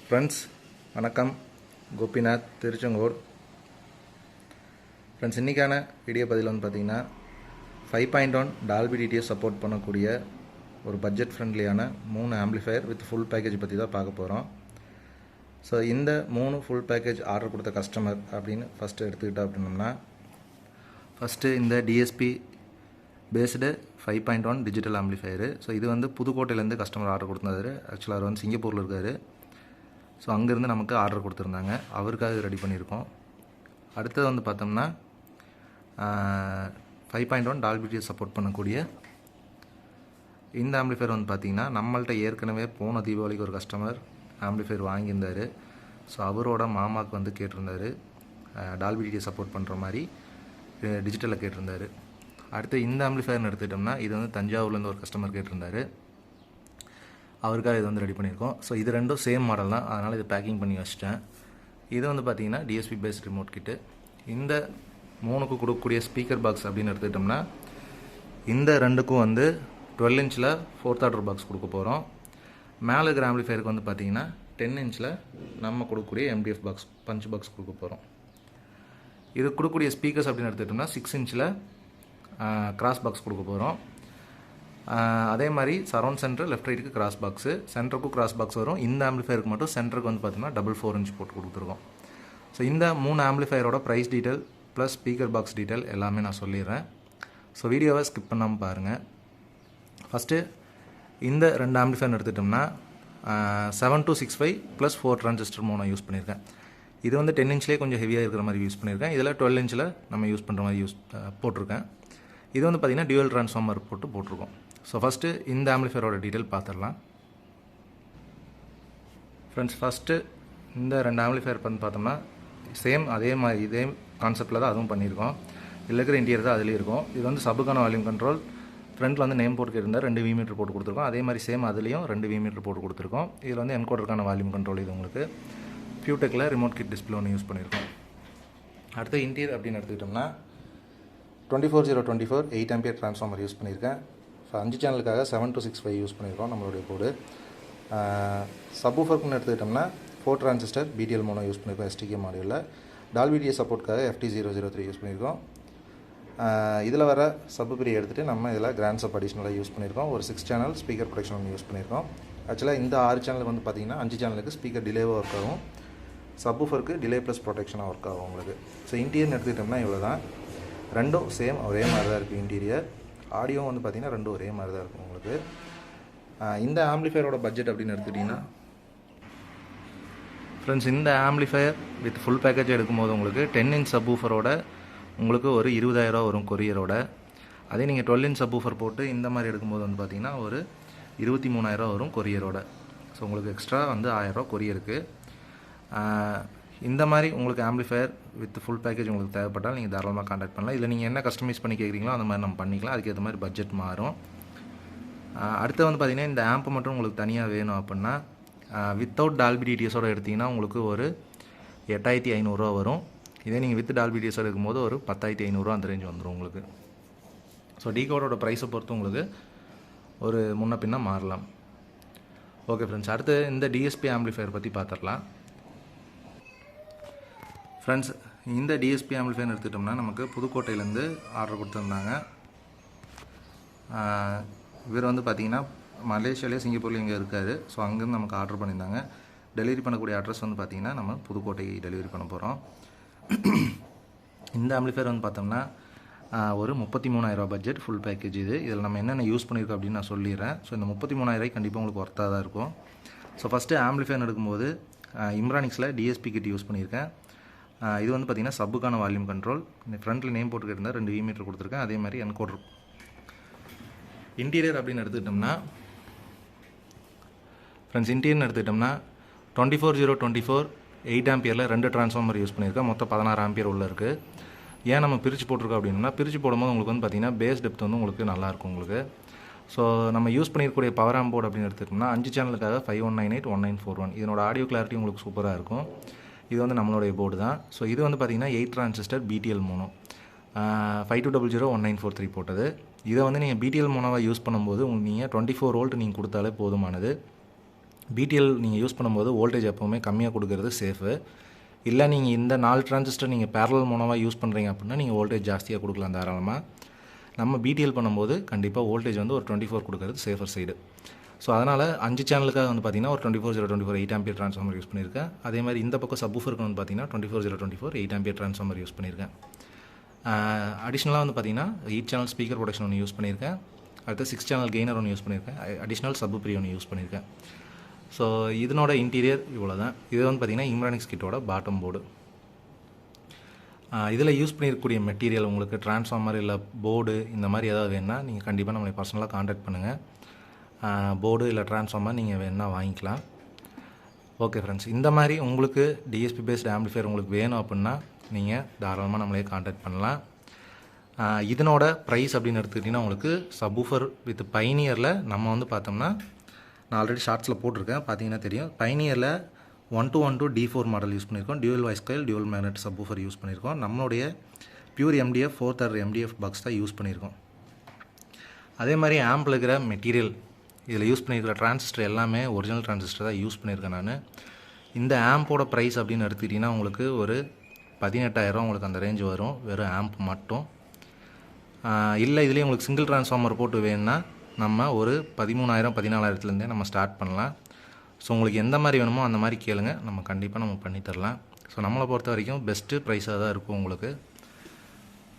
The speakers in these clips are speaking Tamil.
ஃப்ரெண்ட்ஸ் வணக்கம். கோபிநாத், திருச்செங்கோடு. ஃப்ரெண்ட்ஸ், இன்றைக்கான வீடியோ பதில் வந்து பார்த்திங்கன்னா 5.1 டால்பி டிடிஎஸ் சப்போர்ட் பண்ணக்கூடிய ஒரு பட்ஜெட் ஃப்ரெண்ட்லியான 3 ஆம்பிளிஃபையர் வித் ஃபுல் பேக்கேஜ் பற்றி தான் பார்க்க போகிறோம். ஸோ இந்த 3 ஃபுல் பேக்கேஜ் ஆர்டர் கொடுத்த கஸ்டமர் அப்படின்னு ஃபஸ்ட்டு எடுத்துக்கிட்டோம் அப்படின்னோம்னா, ஃபஸ்ட்டு இந்த DSP based 5.1 digital amplifier. So இது வந்து புதுக்கோட்டையிலேருந்து கஸ்டமர் ஆர்டர் கொடுத்துருந்தாரு. ஆக்சுவலாக அவர் வந்து சிங்கப்பூரில் இருக்கார். ஸோ அங்கேருந்து நமக்கு ஆர்டர் கொடுத்துருந்தாங்க. அவருக்காக ரெடி பண்ணியிருக்கோம். அடுத்தது வந்து பார்த்தோம்னா 5.1 டால்பி டிடிஎஸ் சப்போர்ட் பண்ணக்கூடிய இந்த ஆம்பிளிஃபையர் வந்து பார்த்திங்கன்னா, நம்மள்கிட்ட ஏற்கனவே போன தீபாவளிக்கு ஒரு கஸ்டமர் ஆம்பிளிஃபையர் வாங்கியிருந்தார். ஸோ அவரோட மாமாவுக்கு வந்து கேட்டிருந்தார், டால்பி டிடிஎஸ் சப்போர்ட் பண்ணுற மாதிரி டிஜிட்டலில் கேட்டிருந்தார். அடுத்து இந்த ஆம்பிளிஃபையர்னு எடுத்துக்கிட்டோம்னா, இது வந்து தஞ்சாவூர்லேருந்து ஒரு கஸ்டமர் கேட்டிருந்தார். அவருக்காக இது வந்து ரெடி பண்ணியிருக்கோம். ஸோ இது ரெண்டும் சேம் மாடல் தான், அதனால் இது பேக்கிங் பண்ணி வச்சிட்டேன். இது வந்து பார்த்திங்கன்னா டிஎஸ்பி பேஸ்ட் ரிமோட் கிட்டு. இந்த 3க்கு கொடுக்கக்கூடிய ஸ்பீக்கர் பாக்ஸ் அப்படின்னு எடுத்துக்கிட்டோம்னா, இந்த 2க்கும் வந்து 12 இன்ச்சில் 4th ஆர்டர் பாக்ஸ் கொடுக்க போகிறோம். மேலே இருக்கிற ஆம்பிளிஃபையருக்கு வந்து பார்த்திங்கன்னா 10 இன்ச்சில் நம்ம கொடுக்கக்கூடிய எம்டிஎஃப் பாக்ஸ், பஞ்ச் பாக்ஸ் கொடுக்க போகிறோம். இது கொடுக்கக்கூடிய ஸ்பீக்கர்ஸ் அப்படின்னு எடுத்துக்கிட்டோம்னா 6 இன்ச்சில் கிராஸ் பாக்ஸ் கொடுக்க போகிறோம். அதே மாதிரி சரௌண்ட் சென்டர் லெஃப்ட் ரைட்டுக்கு கிராஸ் பாக்ஸு, சென்டருக்கும் கிராஸ் பாக்ஸ் வரும். இந்த ஆம்பிளிஃபையருக்கு மட்டும் சென்டருக்கு வந்து பார்த்தீங்கன்னா 4 இன்ச் போட்டு கொடுத்துருக்கோம். ஸோ இந்த 3 ஆம்பிளிஃபையரோட price detail plus speaker box detail எல்லாமே நான் சொல்லிடுறேன். ஸோ வீடியோவை ஸ்கிப் பண்ணாமல் பாருங்கள். ஃபஸ்ட்டு இந்த 2 ஆம்பிளிஃபையர் எடுத்துட்டோம்னா 7265 ப்ளஸ் 4 டிரான்சிஸ்டர் மோனோ யூஸ் பண்ணியிருக்கேன். இது வந்து 10 இன்ச்லேயே கொஞ்சம் ஹெவியாக இருக்கிற மாதிரி யூஸ் பண்ணியிருக்கேன். இதில் 12 இன்ச்சில் நம்ம யூஸ் பண்ணுற மாதிரி போட்டிருக்கேன். இது வந்து பார்த்திங்கன்னா டியூவல் ட்ரான்ஸ்ஃபார்மர் போட்டிருக்கோம். ஸோ ஃபஸ்ட்டு இந்த ஆம்பிளிஃபையரோட டீட்டெயில் பார்த்துடலாம். ஃப்ரெண்ட்ஸ், ஃபஸ்ட்டு இந்த 2 ஆம்பிளிஃபையர் வந்து பார்த்தோம்னா சேம் அதே மாதிரி இதே கான்செப்டில் தான் அதுவும் பண்ணியிருக்கோம். இதில் இருக்கிற இன்டீரியர் தான் அதுலேயும் இருக்கும். இது வந்து சப்புக்கான வால்யூம் கண்ட்ரோல். ஃப்ரண்ட்டில் வந்து நேம் போட்டு கேட்டிருந்தால் 2 விமீட்டர் போட்டு கொடுத்துருக்கோம். அதே மாதிரி சேம் அதுலேயும் 2 விமீட்டர் போட்டு கொடுத்துருக்கோம். இதில் வந்து என்கோடருக்கான வால்யூம் கண்ட்ரோல். இது உங்களுக்கு ஃபியூடெக்கில் ரிமோட் கிட் டிஸ்பிளே ஒன்று யூஸ் பண்ணியிருக்கோம். அடுத்து இன்டீரியர் அப்படின்னு எடுத்துக்கிட்டோம்னா 24024 8 ஆம்பியர் ட்ரான்ஸ்ஃபார்மர் யூஸ் பண்ணியிருக்கேன். 5 சேனலுக்காக 7265 யூஸ் பண்ணியிருக்கோம் நம்மளுடைய போர்டு. சப்வூஃபர்னு எடுத்துக்கிட்டோம்னா 4 டிரான்சிஸ்டர் பிடிஎல் மோனோ யூஸ் பண்ணியிருக்கோம் எஸ்டிகே மாடியூலில். டால்பி டிடிஎஸ் சப்போர்ட்காக FT003 யூஸ் பண்ணியிருக்கோம். இதில் வர சப்பு பிரி எடுத்துகிட்டு நம்ம இதில் கிராண்ட் சப் அடிஷ்னலாக யூஸ் பண்ணியிருக்கோம். ஒரு 6 சேனல் ஸ்பீக்கர் ப்ரொடெக்ஷன் ஒன்று யூஸ் பண்ணியிருக்கோம். ஆக்சுவலாக இந்த 6 சேனலுக்கு வந்து பார்த்திங்கன்னா 5 சேனலுக்கு ஸ்பீக்கர் டிலேவாக ஒர்க் ஆகும், சப்வூஃபருக்கு டிலே ப்ளஸ் ப்ரொடெக்ஷனாக ஒர்க் ஆகும் உங்களுக்கு. ஸோ இன்டீரியர்னு எடுத்துக்கிட்டோம்னா இவ்வளோ தான். ரெண்டும் சேம் ஒரே மாதிரி தான் இருக்குது. இன்டீரியர் ஆடியோ வந்து பார்த்திங்கன்னா ரெண்டும் ஒரே மாதிரி தான் இருக்கும் உங்களுக்கு. இந்த ஆம்பிளிஃபையரோட பட்ஜெட் அப்படின்னு எடுத்துக்கிட்டிங்கன்னா ஃப்ரெண்ட்ஸ், இந்த ஆம்பிளிஃபையர் வித் ஃபுல் பேக்கேஜ் எடுக்கும்போது உங்களுக்கு 10 இன்ச் சப்வூஃபரோட உங்களுக்கு ஒரு 20,000 வரும் கொரியரோட. அதே நீங்கள் 12 இன்ச் சப்வூஃபர் போட்டு இந்த மாதிரி எடுக்கும்போது வந்து பார்த்திங்கன்னா ஒரு 23,000 வரும் கொரியரோட. ஸோ உங்களுக்கு எக்ஸ்ட்ரா வந்து 1000 கொரியருக்கு. இந்த மாதிரி உங்களுக்கு ஆம்பிளிஃபையர் வித் ஃபுல் பேக்கேஜ் உங்களுக்கு தேவைப்பட்டால் நீங்கள் தாராளமாக கான்டாக்ட் பண்ணலாம். இதில் நீங்கள் என்ன கஸ்டமைஸ் பண்ணி கேட்குறீங்களோ அந்த மாதிரி நம்ம பண்ணிக்கலாம். அதுக்கேற்ற மாதிரி பட்ஜெட் மாறும். அடுத்து வந்து பார்த்திங்கன்னா இந்த ஆம்பு மட்டும் உங்களுக்கு தனியாக வேணும் அப்படின்னா வித்தவுட் டால்பி டிடிஎஸோட எடுத்திங்கன்னா உங்களுக்கு ஒரு 8500 வரும். இதே நீங்கள் வித் டால்பி டிடிஎஸோட எடுக்கும்போது ஒரு 10,500 அந்த ரேஞ்ச் வந்துடும் உங்களுக்கு. ஸோ டிகோடோட ப்ரைஸை பொறுத்து உங்களுக்கு ஒரு முன்ன பின்ன மாறலாம். ஓகே ஃப்ரெண்ட்ஸ், அடுத்து இந்த டிஎஸ்பி ஆம்பிளிஃபையர் பற்றி பார்த்துடலாம். ஃப்ரெண்ட்ஸ், இந்த டிஎஸ்பி ஆம்பிளிஃபையர் எடுத்துக்கிட்டோம்னா நமக்கு புதுக்கோட்டையிலேருந்து ஆர்டர் கொடுத்துருந்தாங்க. இவர் வந்து பார்த்திங்கன்னா மலேசியாவிலே சிங்கப்பூர்லேயும் இங்கே இருக்கார். ஸோ அங்கேருந்து நமக்கு ஆர்டர் பண்ணியிருந்தாங்க. டெலிவரி பண்ணக்கூடிய அட்ரஸ் வந்து பார்த்திங்கன்னா நம்ம புதுக்கோட்டை டெலிவரி பண்ண போகிறோம். இந்த ஆம்பிளிஃபையர் வந்து பார்த்தோம்னா ஒரு 33,000 பட்ஜெட் ஃபுல் பேக்கேஜ். இதில் நம்ம என்னென்ன யூஸ் பண்ணியிருக்கோம் அப்படின்னு நான் சொல்லிடுறேன். ஸோ இந்த 33,000 கண்டிப்பாக உங்களுக்கு ஒர்த்தாக தான் இருக்கும். ஸோ ஃபஸ்ட்டு ஆம்பிளிஃபையர் எடுக்கும்போது இம்ரானிக்ஸில் டிஎஸ்பி கிட் யூஸ் பண்ணியிருக்கேன். இது வந்து பார்த்திங்கன்னா சப்புக்கான வால்யூம் கண்ட்ரோல். இந்த ஃப்ரண்ட்டில் நேம் போட்டு கேட்டிருந்தால் 2 விமீட்டர் கொடுத்துருக்கேன். அதே மாதிரி என்கோடர். இன்டீரியர் அப்படின்னு எடுத்துக்கிட்டோம்னா ஃப்ரெண்ட்ஸ், இன்டீரியர்னு எடுத்துக்கிட்டோம்னா 24024 8 ஆம்பியரில் 2 ட்ரான்ஸ்ஃபார்மர் யூஸ் பண்ணியிருக்கேன். மொத்தம் 16 ஆம்பியர் உள்ள இருக்குது. ஏன் நம்ம பிரித்து போட்டிருக்கோம் அப்படின்னா, பிரித்து போடும்போது உங்களுக்கு வந்து பார்த்திங்கன்னா பேஸ் டெப்த் வந்து உங்களுக்கு நல்லாயிருக்கும் உங்களுக்கு. ஸோ நம்ம யூஸ் பண்ணியிருக்கக்கூடிய பவர் ஆம்ப் போர்டு அப்படின்னு எடுத்துக்கிட்டோம்னா 5 சேனலுக்காக 5198 1941. இதனோட ஆடியோ கிளாரிட்டி உங்களுக்கு சூப்பராக இருக்கும். இது வந்து நம்மளுடைய போர்டு தான். ஸோ இது வந்து பார்த்திங்கன்னா 8 டிரான்சிஸ்டர் பிடிஎல் மோனோ 5200 1943 போட்டது. இதை வந்து நீங்கள் பிடிஎல் மோனோவாக யூஸ் பண்ணும்போது நீங்கள் 24 வோல்ட் நீங்கள் கொடுத்தாலே போதுமானது. பிடிஎல் நீங்கள் யூஸ் பண்ணும்போது வோல்டேஜ் எப்போவுமே கம்மியாக கொடுக்கறது சேஃபு. இல்லை நீங்கள் இந்த 4 டிரான்சிஸ்டர் நீங்கள் பேரலல் மூலமாக யூஸ் பண்ணுறீங்க அப்படின்னா நீங்கள் வோல்டேஜ் ஜாஸ்தியாக கொடுக்கலாம் தாராளமாக. நம்ம பிடிஎல் பண்ணும்போது கண்டிப்பாக வோல்டேஜ் வந்து ஒரு 24 கொடுக்கறது சேஃபர் சைடு. ஸோ அதனால் 5 சேனலுக்காக வந்து பார்த்திங்கன்னா ஒரு 24/024 8 ஆம்பியர் ட்ரான்ஸ்ஃபார்மர் யூஸ் பண்ணியிருக்கேன். அதே மாதிரி இந்த பக்கம் சப்வூஃபருக்கு வந்து பார்த்திங்கன்னா 24/024 8 ஆம்பியர் ட்ரான்ஸ்ஃபார்மர் யூஸ் பண்ணியிருக்கேன். அடிஷ்னலாக வந்து பார்த்திங்கன்னா 8 சேனல் ஸ்பீக்கர் ப்ரொடக்ஷன் ஒன்று யூஸ் பண்ணியிருக்கேன். அடுத்து 6 சேனல் கெய்னர் ஒன்று யூஸ் பண்ணியிருக்கேன். அடிஷ்னல் சப்வூஃபர் ஒன்று யூஸ் பண்ணியிருக்கேன். ஸோ இதனோட இன்டீரியர் இவ்வளோ தான். இது வந்து பார்த்திங்கன்னா இம்ரானிக்ஸ் கிட்டோட பாட்டம் போர்டு. இதில் யூஸ் பண்ணியிருக்கக்கூடிய மெட்டீரியல் உங்களுக்கு ட்ரான்ஸ்ஃபார்மர் இல்லை போர்டு இந்த மாதிரி ஏதாவது வேணுன்னா நீங்கள் கண்டிப்பாக நம்மளை பர்சனலாக காண்டாக்ட் பண்ணுங்கள். போர்டு இல்லை ட்ரான்ஸ்ஃபார்மர் நீங்கள் வேணுன்னா வாங்கிக்கலாம். ஓகே ஃப்ரெண்ட்ஸ், இந்த மாதிரி உங்களுக்கு டிஎஸ்பி பேஸ்டு ஆம்பிளிஃபையர் உங்களுக்கு வேணும் அப்படின்னா நீங்கள் தாராளமாக நம்மளே காண்டாக்ட் பண்ணலாம். இதனோட ப்ரைஸ் அப்படின்னு எடுத்துக்கிட்டிங்கன்னா உங்களுக்கு சப்வூஃபர் வித் பைனியரில் நம்ம வந்து பார்த்தோம்னா நான் ஆல்ரெடி ஷார்ட்ஸில் போட்டிருக்கேன், பார்த்தீங்கன்னா தெரியும். பைனியரில் 1212 D4 மாடல் யூஸ் பண்ணியிருக்கோம். Dual voice coil dual magnet subwoofer use பண்ணியிருக்கோம். நம்மளுடைய பியூர் MDF 4/3 MDF பாக்ஸ் தான் யூஸ் பண்ணியிருக்கோம். அதே மாதிரி ஆம்பில் இருக்கிற மெட்டீரியல் இதில் யூஸ் பண்ணியிருக்கிற டிரான்சிஸ்டர் எல்லாமே ஒரிஜினல் டிரான்சிஸ்டர் தான் யூஸ் பண்ணியிருக்கேன் நான். இந்த ஆம்போட ப்ரைஸ் அப்படின்னு எடுத்துக்கிட்டிங்கன்னா உங்களுக்கு ஒரு 18,000 உங்களுக்கு அந்த ரேஞ்ச் வரும், வெறும் ஆம்ப் மட்டும். இல்லை இதுலேயே உங்களுக்கு சிங்கிள் ட்ரான்ஸ்ஃபார்மர் போட்டு வேணுன்னா நம்ம ஒரு 13,000 14,000லேருந்தே நம்ம ஸ்டார்ட் பண்ணலாம். ஸோ உங்களுக்கு எந்த மாதிரி வேணுமோ அந்த மாதிரி கேளுங்க, நம்ம கண்டிப்பாக நம்ம பண்ணித்தரலாம். ஸோ நம்மளை பொறுத்த வரைக்கும் பெஸ்ட்டு ப்ரைஸாக தான் இருக்கும் உங்களுக்கு.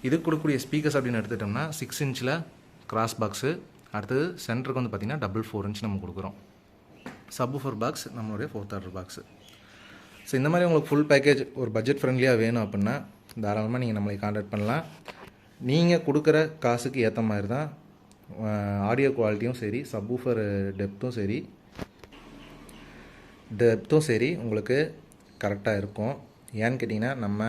இது கொடுக்கக்கூடிய ஸ்பீக்கர்ஸ் அப்படின்னு எடுத்துட்டோம்னா 6 இன்ச்சில் கிராஸ் பாக்ஸு, அடுத்தது சென்டருக்கு வந்து பார்த்திங்கன்னா டபுள் 4 இன்ச் நம்ம கொடுக்குறோம். சப்வூஃபர் பாக்ஸ் நம்மளுடைய 4th ஆர்டர் பாக்ஸு. ஸோ இந்த மாதிரி உங்களுக்கு ஃபுல் பேக்கேஜ் ஒரு பட்ஜெட் ஃப்ரெண்ட்லியாக வேணும் அப்படின்னா தாராளமாக நீங்கள் நம்மளை காண்டாக்ட் பண்ணலாம். நீங்கள் கொடுக்குற காசுக்கு ஏற்ற மாதிரி தான் ஆடியோ குவாலிட்டியும் சரி, சப்வூஃபர் டெப்த்தும் சரி உங்களுக்கு கரெக்டாக இருக்கும். ஏன்னு கேட்டிங்கன்னா நம்ம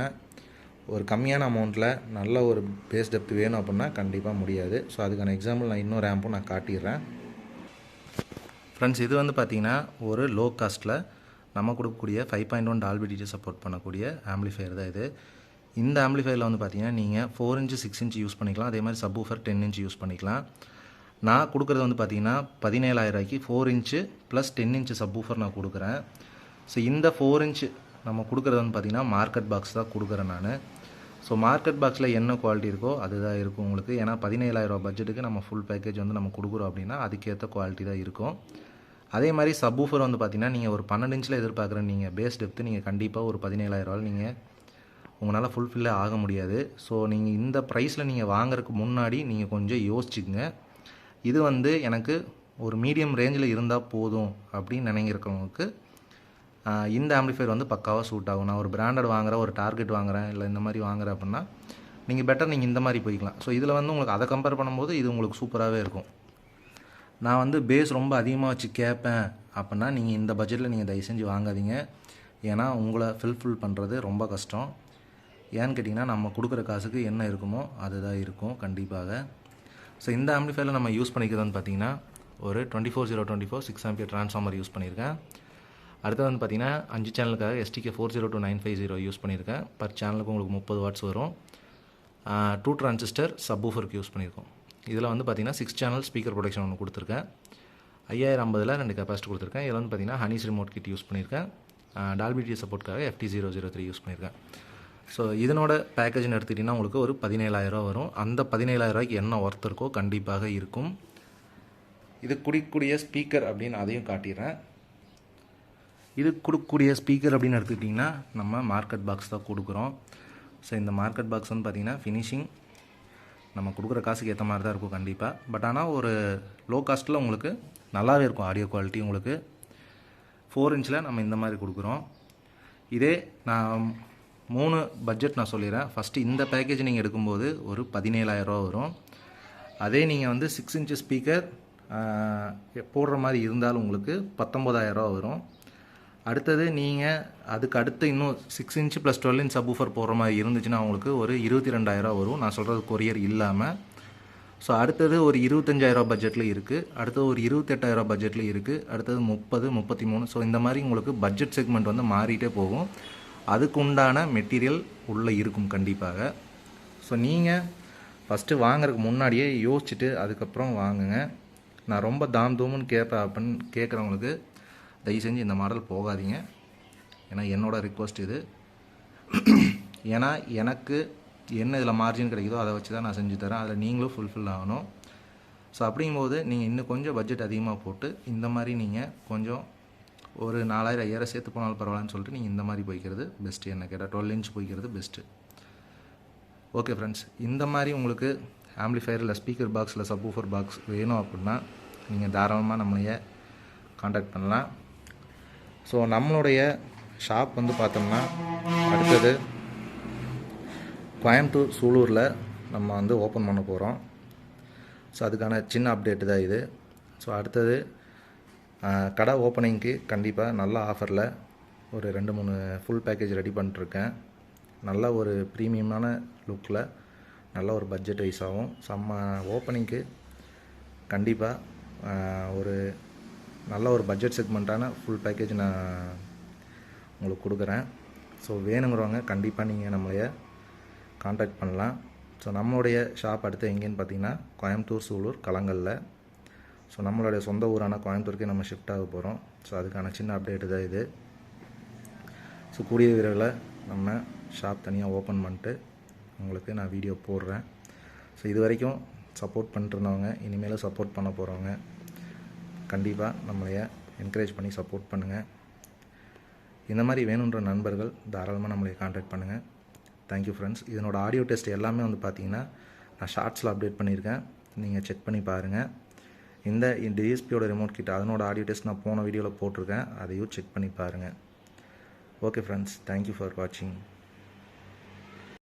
ஒரு கம்மியான அமௌண்ட்டில் நல்ல ஒரு பேஸ் டெப்த் வேணும் அப்படின்னா கண்டிப்பாக முடியாது. ஸோ அதுக்கான எக்ஸாம்பிள் நான் இன்னொரு ஆம்பும் நான் காட்டிடுறேன். ஃப்ரெண்ட்ஸ், இது வந்து பார்த்திங்கன்னா ஒரு லோ காஸ்ட்டில் நம்ம கொடுக்கக்கூடிய 5.1 டால்பி டிஜிட்டல் சப்போர்ட் பண்ணக்கூடிய ஆம்பிளிஃபையர் தான் இது. இந்த ஆம்பிளிஃபையரில் வந்து பார்த்திங்கன்னா நீங்கள் 4 இன்ச் 6 இன்ச் யூஸ் பண்ணிக்கலாம். அதே மாதிரி சப்வூஃபர் 10 இன்ச் யூஸ் பண்ணிக்கலாம். நான் கொடுக்குறது வந்து பார்த்திங்கன்னா 17,000க்கு 4 இன்ச்சு ப்ளஸ் 10 இன்ச்சு சப்வூஃபர் நான் கொடுக்குறேன். ஸோ இந்த 4 இன்ச்சு நம்ம கொடுக்குறது வந்து பார்த்திங்கன்னா மார்க்கெட் பாக்ஸ் தான் கொடுக்குறேன் நான். ஸோ மார்க்கெட் பாக்ஸில் என்ன குவாலிட்டி இருக்கோ அதுதான் இருக்கும் உங்களுக்கு. ஏன்னா 17,000 பட்ஜெட்டுக்கு நம்ம ஃபுல் பேக்கேஜ் வந்து நம்ம கொடுக்குறோம் அப்படின்னா அதுக்கேற்ற குவாலிட்டி தான் இருக்கும். அதே மாதிரி சப்வூஃபர் வந்து பார்த்திங்கன்னா நீங்கள் ஒரு 12 இன்ச்சில் எதிர்பார்க்குற நீங்கள் பேஸ் டெப்த்து நீங்கள் கண்டிப்பாக ஒரு 17,000 நீங்கள் உங்களால் ஃபுல்ஃபில்லே ஆக முடியாது. ஸோ நீங்கள் இந்த ப்ரைஸில் நீங்கள் வாங்குறதுக்கு முன்னாடி நீங்கள் கொஞ்சம் யோசிச்சுங்க. இது வந்து எனக்கு ஒரு மீடியம் ரேஞ்சில் இருந்தால் போதும் அப்படின்னு நினைக்கிறவங்களுக்கு இந்த ஆம்பிளிஃபையர் வந்து பக்காவாக சூட் ஆகும். நான் ஒரு பிராண்டட் வாங்குகிறேன், ஒரு டார்கெட் வாங்குகிறேன், இல்லை இந்த மாதிரி வாங்குகிறேன் அப்படின்னா நீங்கள் இந்த மாதிரி போய்க்கலாம். ஸோ இதில் வந்து உங்களுக்கு அதை கம்பேர் பண்ணும்போது இது உங்களுக்கு சூப்பராகவே இருக்கும். நான் வந்து பேஸ் ரொம்ப அதிகமாக வச்சு கேட்பேன் அப்படின்னா நீங்கள் இந்த பட்ஜெட்டில் நீங்கள் தயவு செஞ்சு வாங்காதீங்க. ஏன்னா உங்களை ஃபில் பண்ணுறது ரொம்ப கஷ்டம். ஏன்னு கேட்டிங்கன்னா நம்ம கொடுக்குற காசுக்கு என்ன இருக்குமோ அதுதான் இருக்கும் கண்டிப்பாக. ஸோ இந்த ஆம்பிளிஃபையரில் நம்ம யூஸ் பண்ணிக்கிறதுன்னு பார்த்தீங்கன்னா ஒரு 24/024 6 ஆம்பியர் ட்ரான்ஸ்ஃபார்மர் யூஸ் பண்ணியிருக்கேன். அடுத்து வந்து பார்த்திங்கன்னா 5 சேனலுக்காக STK 402950 யூஸ் பண்ணியிருக்கேன். பர் சேனலுக்கு உங்களுக்கு 30 வாட்ஸ் வரும். 2 டிரான்சிஸ்டர் சப்வூஃபருக்கு யூஸ் பண்ணியிருக்கோம். இதில் வந்து பார்த்திங்கன்னா 6 சேனல் ஸ்பீக்கர் ப்ரொடக்ஷன் ஒன்று கொடுத்துருக்கேன். 5050 2 கெப்பாசிட்டி கொடுத்துருக்கேன். இதில் வந்து பார்த்திங்கன்னா ஹனிஸ் ரிமோட் கிட் யூஸ் பண்ணியிருக்கேன். டால்பி டிஜிட்டல் சப்போர்ட்காக FT003 யூஸ் பண்ணியிருக்கேன். ஸோ இதனோட பேக்கேஜ்னு எடுத்துக்கிட்டிங்கன்னா உங்களுக்கு ஒரு 17,000 வரும். அந்த 17,000 என்ன ஒர்த் இருக்கோ கண்டிப்பாக இருக்கும். இது குடிக்கூடிய ஸ்பீக்கர் அப்படின்னு அதையும் காட்டிடுறேன். இது கொடுக்கக்கூடிய ஸ்பீக்கர் அப்படின்னு எடுத்துக்கிட்டிங்கன்னா நம்ம மார்க்கெட் பாக்ஸ் தான் கொடுக்குறோம். ஸோ இந்த மார்க்கெட் பாக்ஸ் வந்து பார்த்திங்கன்னா ஃபினிஷிங் நம்ம கொடுக்குற காசுக்கு ஏற்ற மாதிரி தான் இருக்கும் கண்டிப்பாக. பட் ஆனால் ஒரு லோ காஸ்ட்டில் உங்களுக்கு நல்லாவே இருக்கும் ஆடியோ குவாலிட்டி. உங்களுக்கு 4 இன்ச்சில் நம்ம இந்த மாதிரி கொடுக்குறோம். இதே நான் 3 பட்ஜெட் நான் சொல்லிடுறேன். ஃபஸ்ட்டு இந்த பேக்கேஜ் நீங்கள் எடுக்கும்போது ஒரு 17,000 வரும். அதே நீங்கள் வந்து 6 இன்ச்சு ஸ்பீக்கர் போடுற மாதிரி இருந்தாலும் உங்களுக்கு 19,000 வரும். அடுத்தது நீங்கள் அதுக்கு அடுத்து இன்னும் 6 இன்ச்சு ப்ளஸ் 12 இன்ச் சப்வூஃபர் போடுற மாதிரி இருந்துச்சுன்னா உங்களுக்கு ஒரு 22,000 வரும். நான் சொல்கிறது கொரியர் இல்லாமல். ஸோ அடுத்தது ஒரு 25,000 பட்ஜெட்டில் இருக்குது. அடுத்தது ஒரு 28,000 பட்ஜெட்டில் இருக்குது. அடுத்தது 30, 33. ஸோ இந்த மாதிரி உங்களுக்கு பட்ஜெட் செக்மெண்ட் வந்து மாறிட்டே போகும். அதுக்கு உண்டான மெட்டீரியல் உள்ளே இருக்கும் கண்டிப்பாக. ஸோ நீங்கள் ஃபஸ்ட்டு வாங்குறதுக்கு முன்னாடியே யோசிச்சுட்டு அதுக்கப்புறம் வாங்குங்க. நான் ரொம்ப தாம் தூமுன்னு கேட்பேன் அப்படின்னு கேட்குறவங்களுக்கு தயவு செஞ்சு இந்த மாடல் போகாதீங்க. ஏன்னா என்னோடய ரிக்வஸ்ட் இது. ஏன்னா எனக்கு என்ன இதில் மார்ஜின் கிடைக்குதோ அதை வச்சு தான் நான் செஞ்சு தரேன். அதில் நீங்களும் ஃபுல்ஃபில் ஆகணும். ஸோ அப்படிங்கும்போது நீங்கள் இன்னும் கொஞ்சம் பட்ஜெட் அதிகமாக போட்டு இந்த மாதிரி நீங்கள் கொஞ்சம் ஒரு 4000 5000 சேர்த்து போனாலும் பரவாயில்லன்னு சொல்லிட்டு நீங்கள் இந்த மாதிரி போய்க்கிறது பெஸ்ட்டு. என்ன கேட்டால் 12 இன்ச் போய்க்கிறது பெஸ்ட்டு. ஓகே ஃப்ரெண்ட்ஸ், இந்த மாதிரி உங்களுக்கு ஆம்பிளிஃபையர் இல்லை ஸ்பீக்கர் பாக்ஸ் இல்லை சப்வூஃபர் பாக்ஸ் வேணும் அப்படின்னா நீங்கள் தாராளமாக நம்மளைய காண்டாக்ட் பண்ணலாம். ஸோ நம்மளுடைய ஷாப் வந்து பார்த்தோம்னா அடுத்தது கோயம்புத்தூர் சூலூரில் நம்ம வந்து ஓப்பன் பண்ண போகிறோம். ஸோ அதுக்கான சின்ன அப்டேட்டு தான் இது. ஸோ அடுத்தது கடை ஓப்பனிங்க்கு கண்டிப்பாக நல்ல ஆஃபரில் ஒரு 2-3 ஃபுல் பேக்கேஜ் ரெடி பண்ணிட்டுருக்கேன். நல்ல ஒரு ப்ரீமியமான லுக்கில் நல்ல ஒரு பட்ஜெட் வைஸாகவும் செம்ம ஓப்பனிங்க்கு கண்டிப்பாக ஒரு நல்ல ஒரு பட்ஜெட் செக்மெண்ட்டான ஃபுல் பேக்கேஜ் நான் உங்களுக்கு கொடுக்குறேன். ஸோ வேணுங்கிறவங்க கண்டிப்பாக நீங்கள் நம்மளைய காண்டாக்ட் பண்ணலாம். ஸோ நம்மளுடைய ஷாப் அடுத்து எங்கேன்னு பார்த்தீங்கன்னா கோயம்புத்தூர் சூலூர் கலங்கல்ல. ஸோ நம்மளுடைய சொந்த ஊரான கோயம்புத்தூருக்கே நம்ம ஷிஃப்ட் ஆக போகிறோம். ஸோ அதுக்கான சின்ன அப்டேட்டு தான் இது. ஸோ கூடிய விரைவில் நம்ம ஷாப் தனியாக ஓப்பன் பண்ணிட்டு உங்களுக்கு நான் வீடியோ போடுறேன். ஸோ இது வரைக்கும் சப்போர்ட் பண்ணிட்டுருந்தவங்க இனிமேலும் சப்போர்ட் பண்ண போகிறவங்க கண்டிப்பாக நம்மளைய என்கரேஜ் பண்ணி சப்போர்ட் பண்ணுங்கள். இந்த மாதிரி வேணுன்ற நண்பர்கள் தாராளமாக நம்மளை காண்டாக்ட் பண்ணுங்கள். Thank you friends. இதனோட ஆடியோ டெஸ்ட் எல்லாமே வந்து பார்த்தீங்கன்னா நான் ஷார்ட்ஸில் அப்டேட் பண்ணியிருக்கேன். நீங்கள் செக் பண்ணி பாருங்கள். இந்த டிஎஸ்பியோட ரிமோட் கிட்ட அதனோட ஆடியோ டெஸ்ட் நான் போன வீடியோவில் போட்டிருக்கேன். அதையும் செக் பண்ணி பாருங்கள். ஓகே ஃப்ரெண்ட்ஸ், தேங்க்யூ ஃபார் வாட்சிங்.